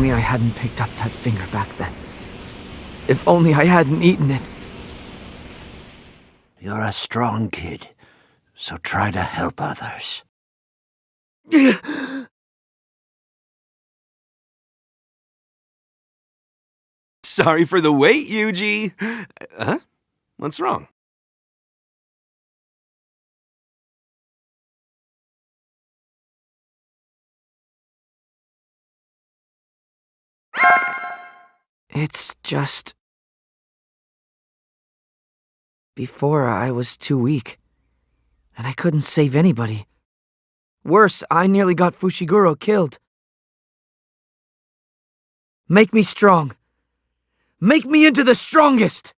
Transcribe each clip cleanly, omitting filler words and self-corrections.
only I hadn't picked up that finger back then. If only I hadn't eaten it. You're a strong kid, so try to help others. Sorry for the wait, Yuji. Huh? What's wrong? It's just... Before, I was too weak, and I couldn't save anybody. Worse, I nearly got Fushiguro killed. Make me strong. Make me into the strongest!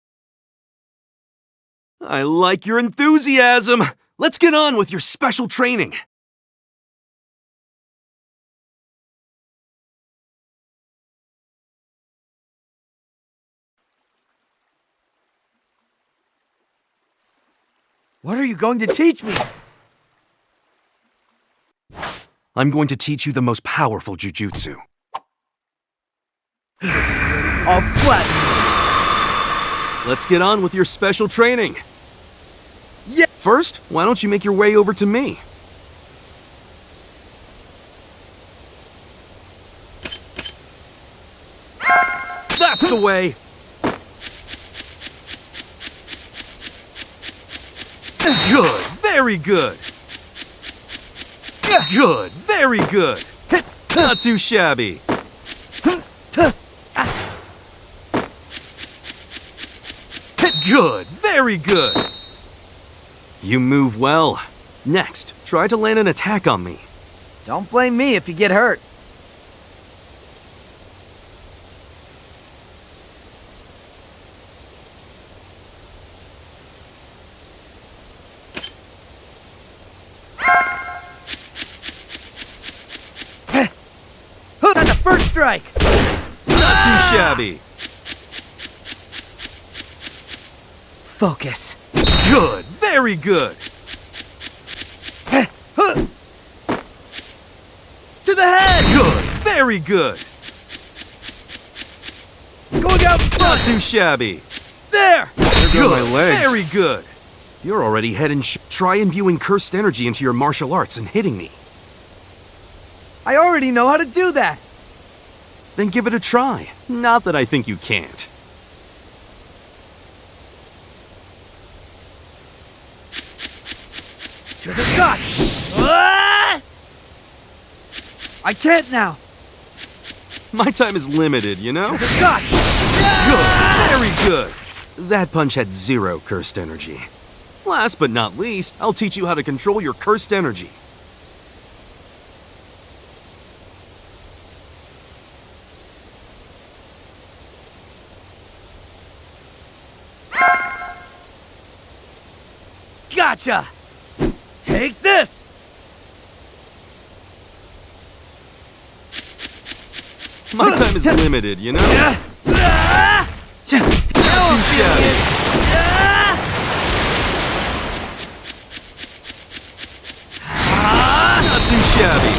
I like your enthusiasm. Let's get on with your special training. What are you going to teach me? I'm going to teach you the most powerful jujutsu. All flat! Let's get on with your special training. Yeah! First, why don't you make your way over to me? That's the way! Good, very good. Good, very good. Not too shabby. Good, very good. You move well. Next, try to land an attack on me. Don't blame me if you get hurt. That's the first strike! Not too shabby. Focus. Good, very good. To the head! Good, very good. Going out in front! Not too shabby. There! There go my legs. Very good. You're already head and try imbuing cursed energy into your martial arts and hitting me. I already know how to do that! Then give it a try. Not that I think you can't. To the gut! Ah! I can't now! My time is limited, you know? To the gut! Good, very good. That punch had 0 cursed energy. Last but not least, I'll teach you how to control your cursed energy. Gotcha! Take this! My time is limited, you know? Ah! Not too shabby. Not too shabby.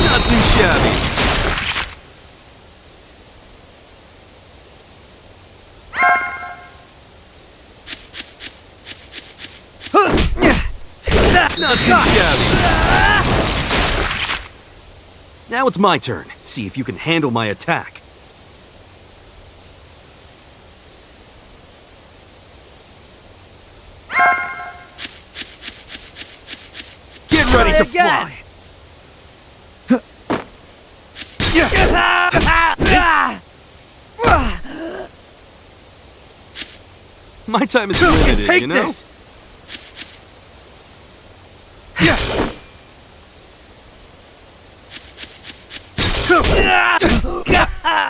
Not too shabby. Not too shabby. Now it's my turn. See if you can handle my attack. Get ready to fly. My time is limited, Take you know? this.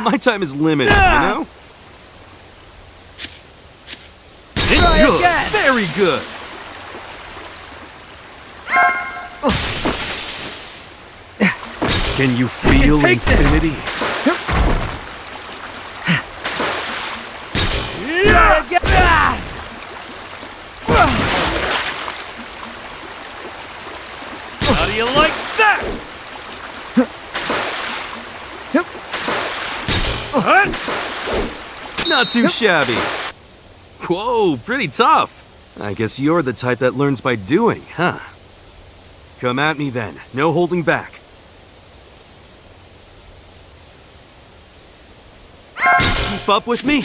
My time is limited, you know? Try Good, again. Very good. Can you feel take this. infinity? How do you like that? Not too shabby. Whoa, pretty tough. I guess you're the type that learns by doing, huh? Come at me then. No holding back. Keep up with me.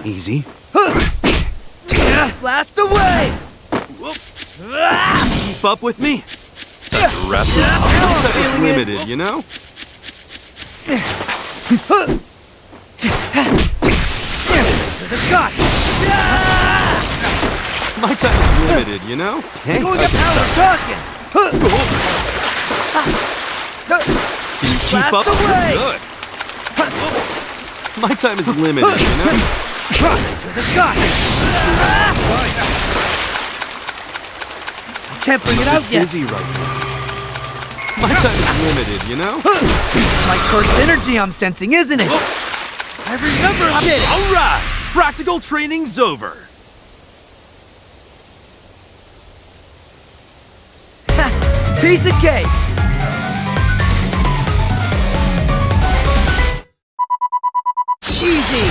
Easy. Blast away! Keep up with me. Wrap this up. That is limited, you know? My time is limited, you know? Hey, Now we're talking! can you keep up? Blast away! Good. My time is limited, you know? Can't bring it out yet. Busy right now. My time is limited, you know? My cursed energy I'm sensing, isn't it? I remember I did it. All right, practical training's over. Piece of cake. Easy.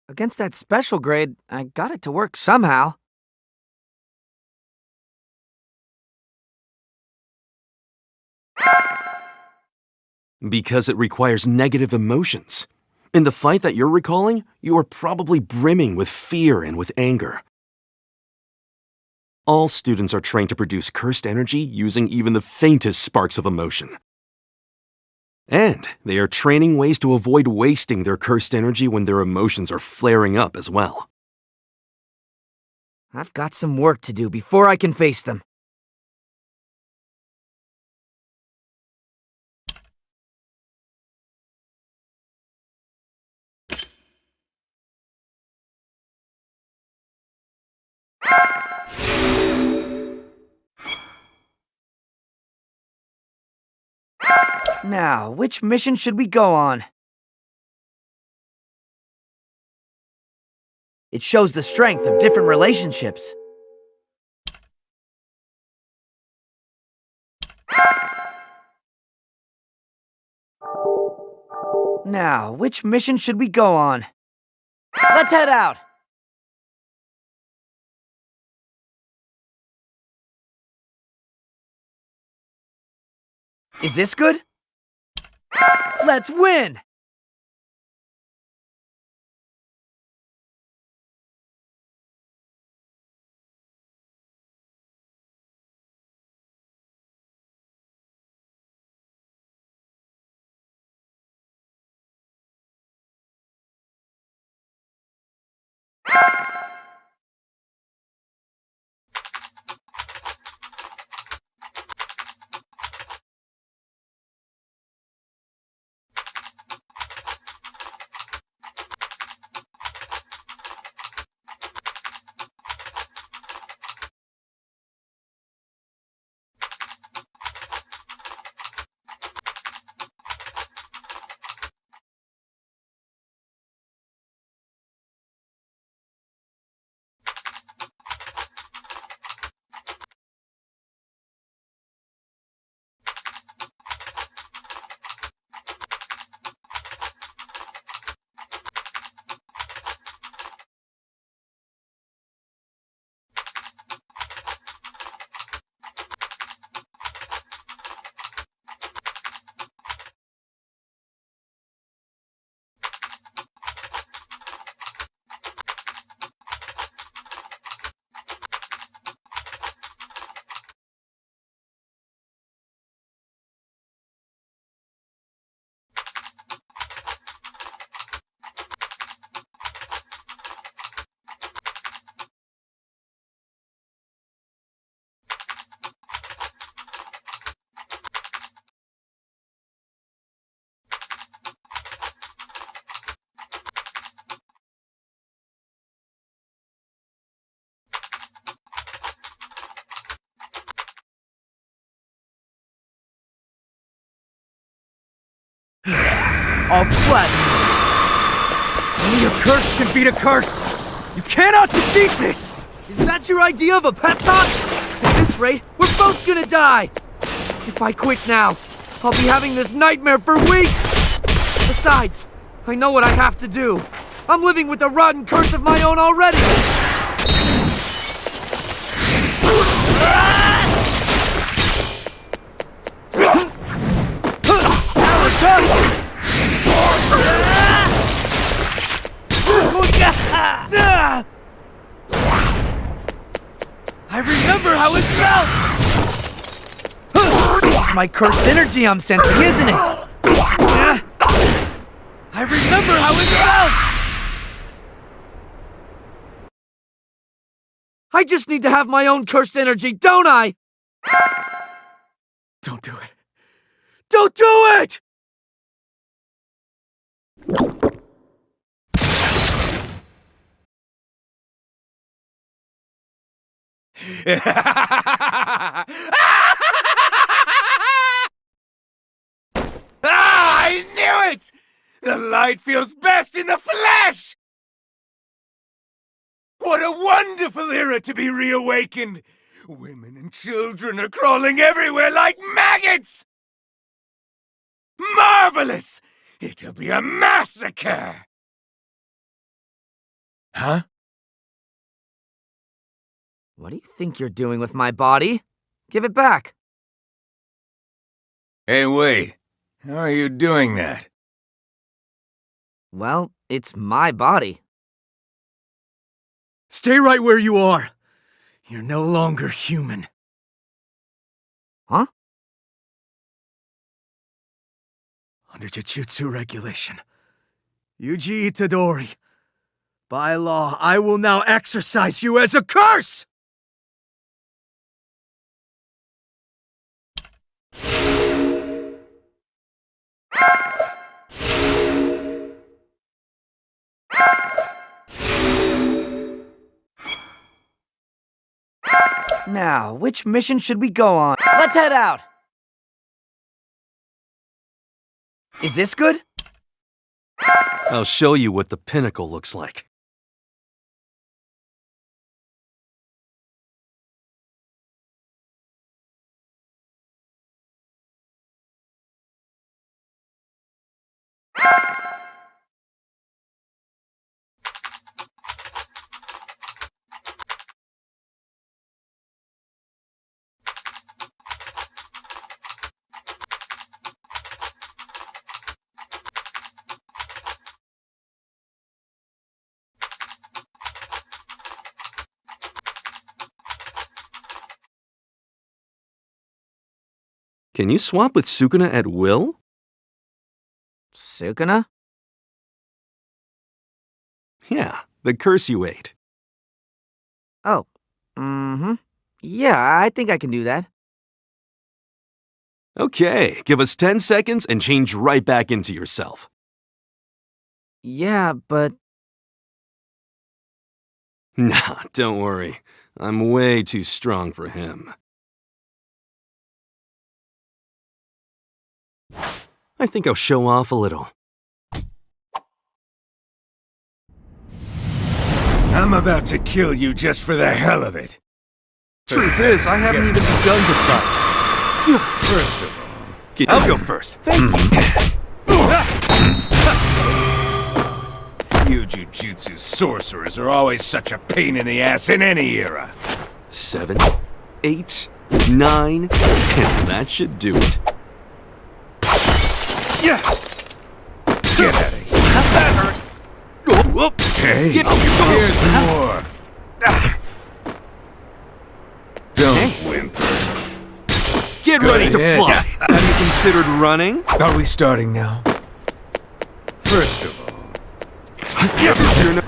Against that special grade, I got it to work somehow. Because it requires negative emotions. In the fight that you're recalling, you are probably brimming with fear and with anger. All students are trained to produce cursed energy using even the faintest sparks of emotion. And they are training ways to avoid wasting their cursed energy when their emotions are flaring up as well. I've got some work to do before I can face them. Now, which mission should we go on? It shows the strength of different relationships. Now, which mission should we go on? Let's head out! Is this good? Let's win! I'll flatten you. Only a curse can beat a curse! You cannot defeat this! Is that your idea of a pep talk? At this rate, we're both gonna die! If I quit now, I'll be having this nightmare for weeks! Besides, I know what I have to do. I'm living with a rotten curse of my own already! Now we're done! I remember how it felt! It's my cursed energy I'm sensing, isn't it? I remember how it felt! I just need to have my own cursed energy, don't I? Don't do it. Don't do it! I knew it! The light feels best in the flesh! What a wonderful era to be reawakened! Women and children are crawling everywhere like maggots! Marvelous! It'll be a massacre! Huh? What do you think you're doing with my body? Give it back. Hey, wait. How are you doing that? Well, it's my body. Stay right where you are. You're no longer human. Huh? Under Jujutsu regulation, Yuji Itadori, by law, I will now exorcise you as a curse! Now, which mission should we go on? Let's head out! Is this good? I'll show you what the pinnacle looks like. Can you swap with Sukuna at will? Sukuna? Yeah, the curse you ate. Oh, yeah, I think I can do that. Okay, give us 10 seconds and change right back into yourself. Yeah, but... Nah, don't worry. I'm way too strong for him. I think I'll show off a little. I'm about to kill you just for the hell of it. Truth is, I haven't even begun to fight. First of all, I'll go first. Thank you. you Jujutsu sorcerers are always such a pain in the ass in any era. 7, 8, 9, and that should do it. Yeah. Get out of here. That hurt. Oh, Hey, here's more. Don't whimper. Get Go ready to ahead. fly. Have you considered running? Are we starting now? First of all,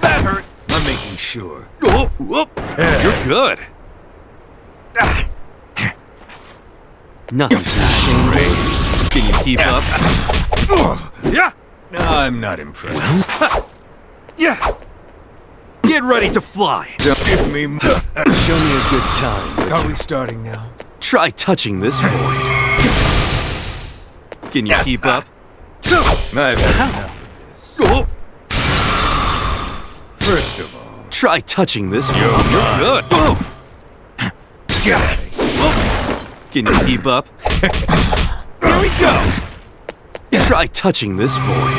That hurt. I'm making sure. Oh, you're good. Not too bad. Can you keep up? Yeah. I'm not impressed. Yeah. Get ready to fly. Don't give me more. Show me a good time. Are we starting now? Try touching this void. Can you keep up? I've had enough of this. First of all, Try touching this void. You're good. Can you keep up? here we go. Try touching this void.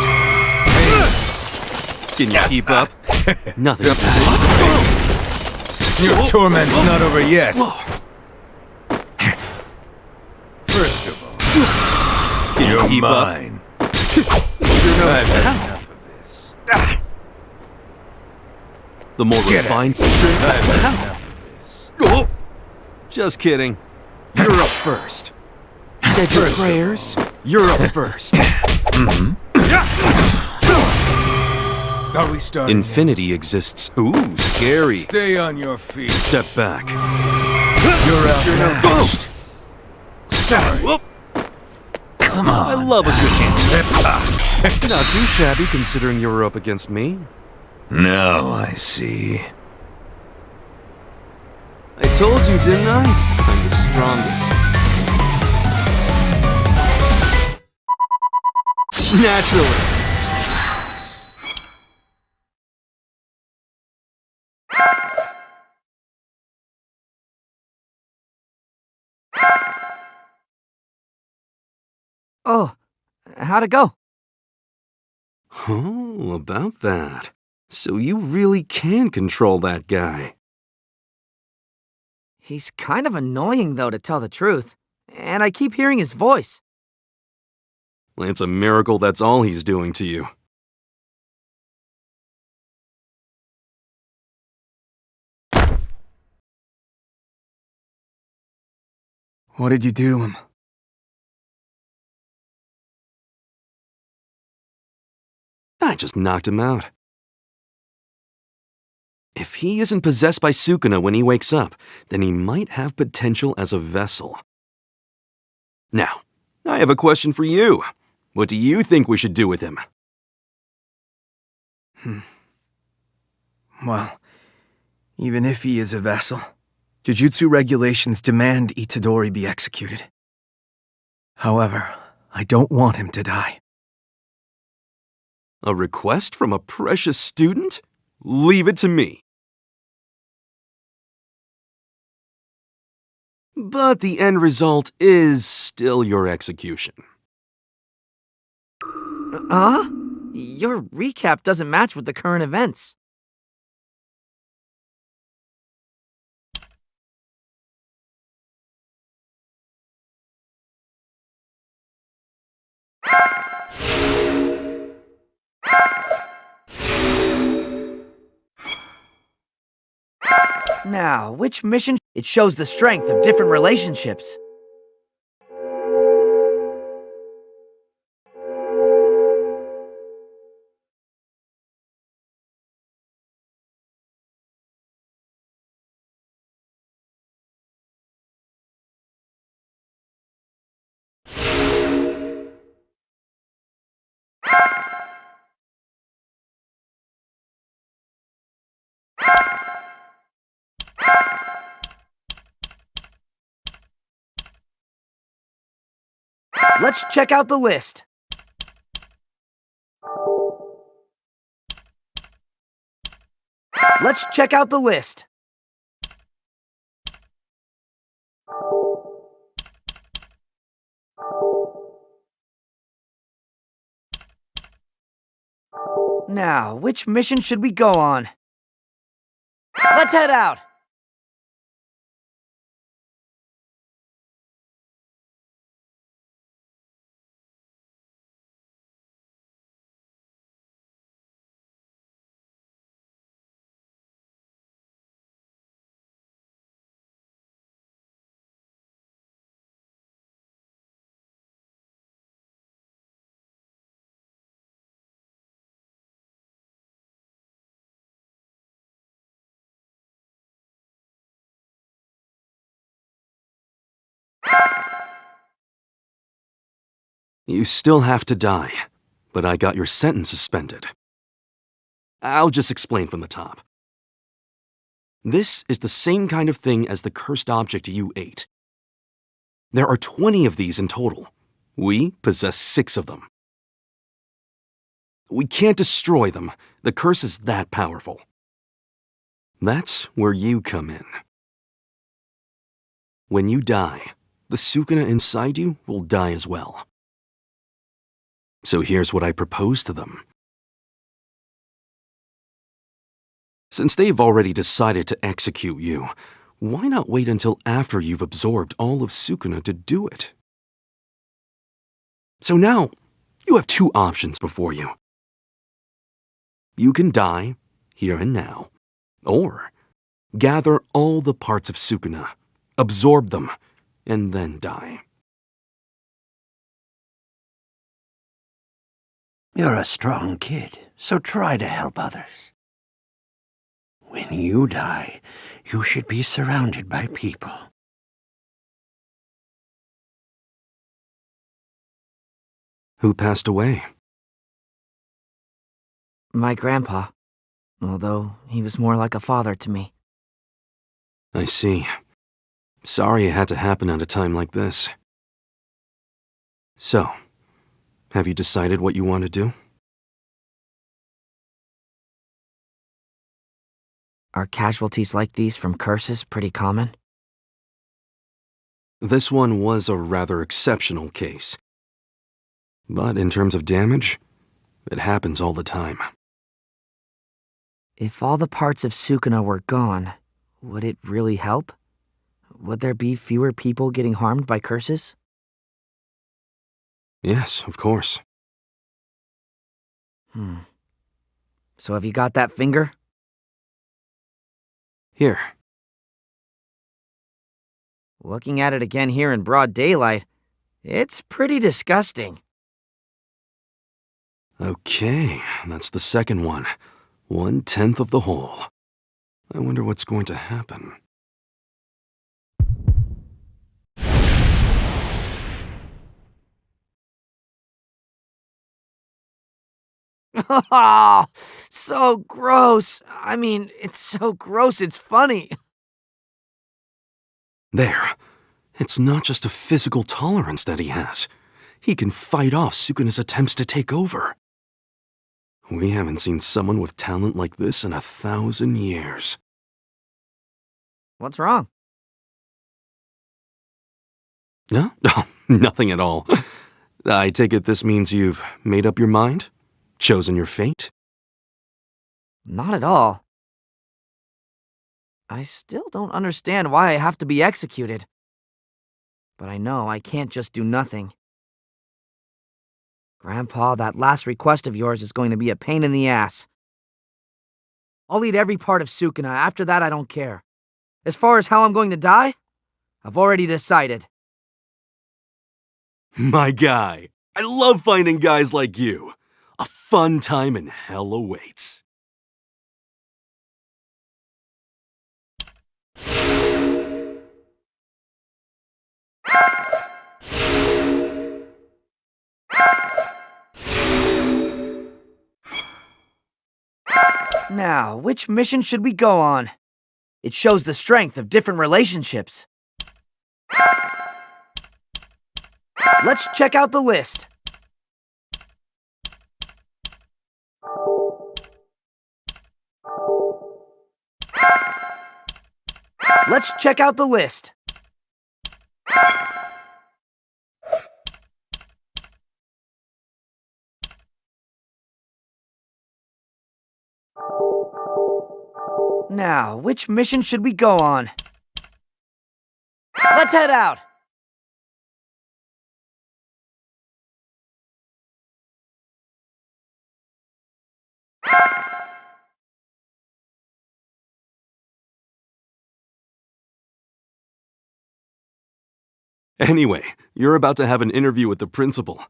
Can you keep up? Nothing. Your torment's not over yet. First of all, Can you you're keep mine. up? I've had enough of this. The more Get refined. I've had enough of this. Just kidding. You're up first. Said your First of prayers. You're up first. Are we starting? Infinity exists. Ooh, scary. Stay on your feet. Step back. You're outmatched. Sorry. Come on. I love a good Not too shabby considering you were up against me. Now I see. I told you, didn't I? I'm the strongest. Naturally. Oh, how'd it go? Oh, about that. So you really can control that guy. He's kind of annoying, though, to tell the truth. And I keep hearing his voice. Well, it's a miracle that's all he's doing to you. What did you do to him? I just knocked him out. If he isn't possessed by Sukuna when he wakes up, then he might have potential as a vessel. Now, I have a question for you. What do you think we should do with him? Well, even if he is a vessel, Jujutsu regulations demand Itadori be executed. However, I don't want him to die. A request from a precious student? Leave it to me. But the end result is still your execution. Huh? Your recap doesn't match with the current events. Now, which mission? It shows the strength of different relationships. Let's check out the list. Let's check out the list. Now, which mission should we go on? Let's head out! You still have to die, but I got your sentence suspended. I'll just explain from the top. This is the same kind of thing as the cursed object you ate. There are 20 of these in total. We possess 6 of them. We can't destroy them. The curse is that powerful. That's where you come in. When you die, the Sukuna inside you will die as well. So here's what I propose to them. Since they've already decided to execute you, why not wait until after you've absorbed all of Sukuna to do it? So now, you have two options before you. You can die, here and now, or gather all the parts of Sukuna, absorb them, and then die. You're a strong kid, so try to help others. When you die, you should be surrounded by people. Who passed away? My grandpa, although he was more like a father to me. I see. Sorry it had to happen at a time like this. So, have you decided what you want to do? Are casualties like these from curses pretty common? This one was a rather exceptional case. But in terms of damage, it happens all the time. If all the parts of Sukuna were gone, would it really help? Would there be fewer people getting harmed by curses? Yes, of course. So have you got that finger? Here. Looking at it again here in broad daylight, it's pretty disgusting. Okay, that's the second one. 1/10 of the whole. I wonder what's going to happen. So gross. I mean, it's so gross it's funny. There. It's not just a physical tolerance that he has. He can fight off Sukuna's attempts to take over. We haven't seen someone with talent like this in 1,000 years. What's wrong? No, nothing at all. I take it this means you've made up your mind? Chosen your fate? Not at all. I still don't understand why I have to be executed. But I know I can't just do nothing. Grandpa, that last request of yours is going to be a pain in the ass. I'll eat every part of Sukuna. After that, I don't care. As far as how I'm going to die, I've already decided. My guy, I love finding guys like you. A fun time in hell awaits. Now, which mission should we go on? It shows the strength of different relationships. Let's check out the list. Let's check out the list. Now, which mission should we go on? Let's head out! Anyway, you're about to have an interview with the principal.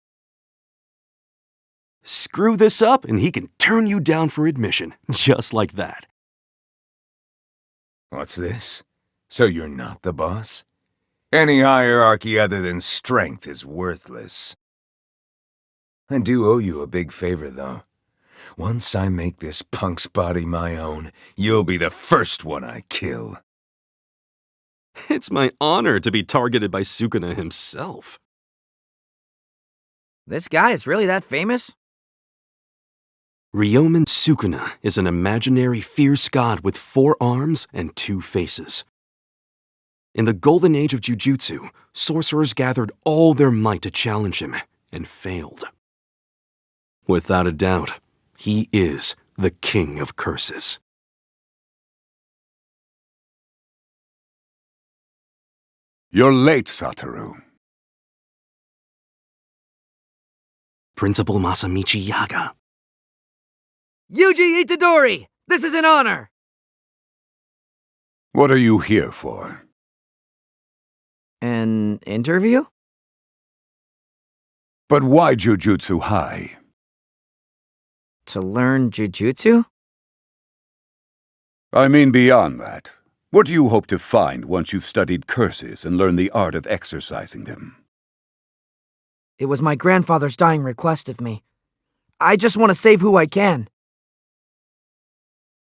Screw this up and he can turn you down for admission, just like that. What's this? So you're not the boss? Any hierarchy other than strength is worthless. I do owe you a big favor, though. Once I make this punk's body my own, you'll be the first one I kill. It's my honor to be targeted by Sukuna himself. This guy is really that famous? Ryomen Sukuna is an imaginary fierce god with 4 arms and 2 faces. In the golden age of Jujutsu, sorcerers gathered all their might to challenge him, and failed. Without a doubt, he is the king of curses. You're late, Satoru. Principal Masamichi Yaga. Yuji Itadori! This is an honor! What are you here for? An interview? But why Jujutsu High? To learn Jujutsu? I mean beyond that. What do you hope to find once you've studied curses and learned the art of exercising them? It was my grandfather's dying request of me. I just want to save who I can.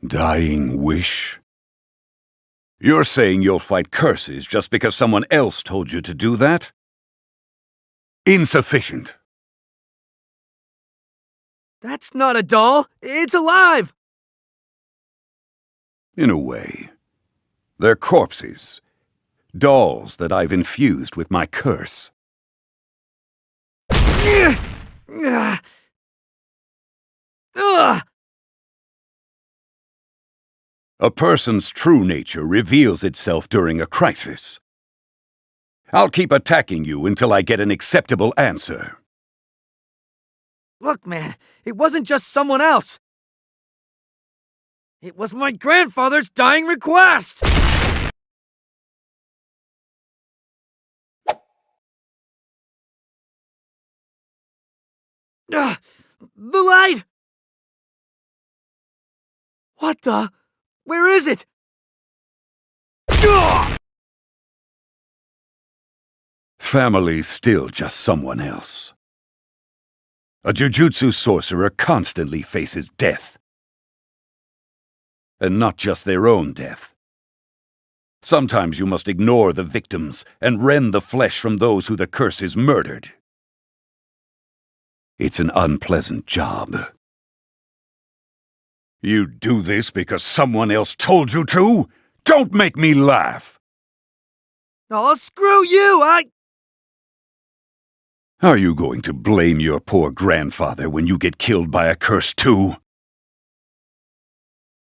Dying wish? You're saying you'll fight curses just because someone else told you to do that? Insufficient. That's not a doll! It's alive! In a way. They're corpses. Dolls that I've infused with my curse. Ugh! A person's true nature reveals itself during a crisis. I'll keep attacking you until I get an acceptable answer. Look, man, it wasn't just someone else. It was my grandfather's dying request! The light! What the? Where is it? Family's still just someone else. A Jujutsu sorcerer constantly faces death. And not just their own death. Sometimes you must ignore the victims and rend the flesh from those who the curse is murdered. It's an unpleasant job. You do this because someone else told you to? Don't make me laugh! Oh, screw you! Are you going to blame your poor grandfather when you get killed by a curse too?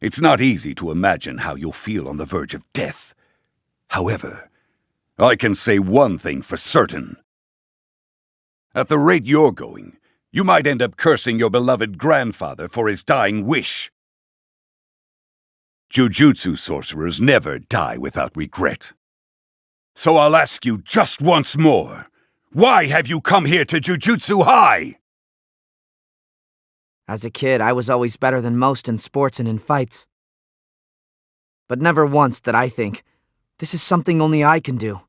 It's not easy to imagine how you'll feel on the verge of death. However, I can say one thing for certain. At the rate you're going, you might end up cursing your beloved grandfather for his dying wish. Jujutsu sorcerers never die without regret. So I'll ask you just once more. Why have you come here to Jujutsu High? As a kid, I was always better than most in sports and in fights. But never once did I think, this is something only I can do.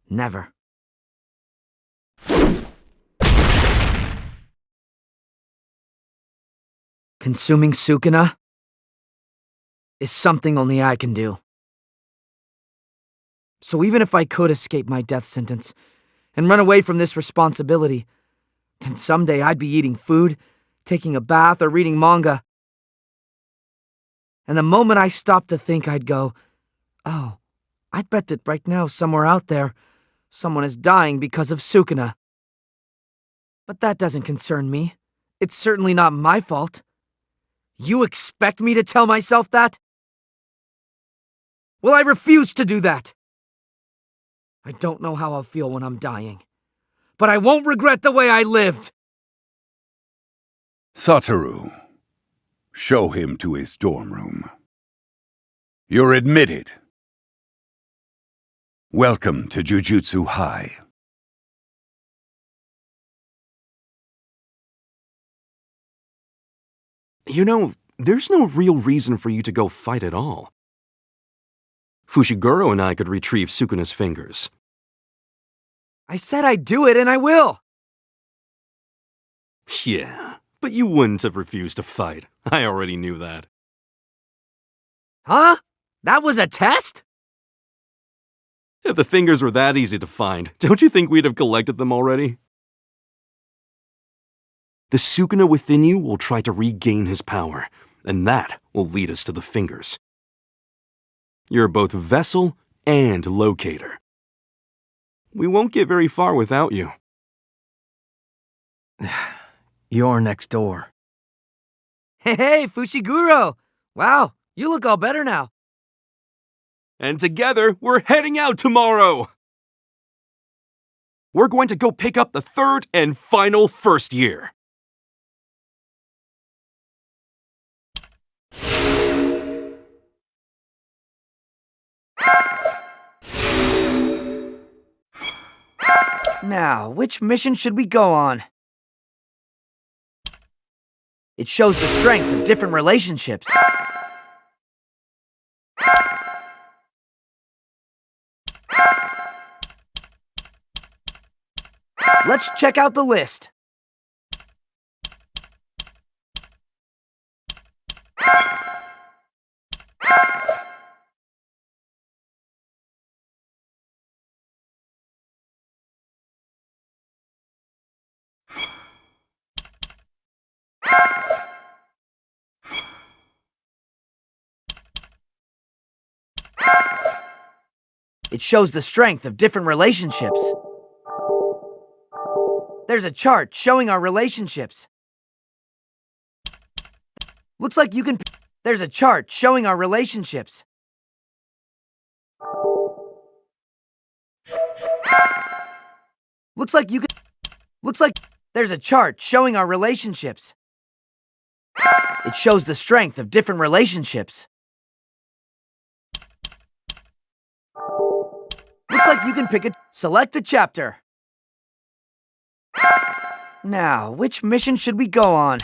Never. Consuming Sukuna is something only I can do. So even if I could escape my death sentence and run away from this responsibility, then someday I'd be eating food, taking a bath, or reading manga. And the moment I stopped to think, I'd go, oh, I bet that right now somewhere out there, someone is dying because of Sukuna. But that doesn't concern me. It's certainly not my fault. You expect me to tell myself that? Well, I refuse to do that. I don't know how I'll feel when I'm dying, but I won't regret the way I lived. Satoru, show him to his dorm room. You're admitted. Welcome to Jujutsu High. You know, there's no real reason for you to go fight at all. Fushiguro and I could retrieve Sukuna's fingers. I said I'd do it, and I will. Yeah, but you wouldn't have refused to fight. I already knew that. Huh? That was a test? If the fingers were that easy to find, don't you think we'd have collected them already? the Sukuna within you will try to regain his power, and that will lead us to the fingers. You're both vessel and locator. We won't get very far without you. You're next door. Hey, Fushiguro! Wow, you look all better now. And together, we're heading out tomorrow! We're going to go pick up the third and final first year. Now, which mission should we go on? It shows the strength of different relationships. Let's check out the list. It shows the strength of different relationships. There's a chart showing our relationships. Looks like you can... There's a chart showing our relationships. Looks like you can... Looks like there's a chart showing our relationships. It shows the strength of different relationships. Looks like you can pick a... Select a chapter. Now, which mission should we go on?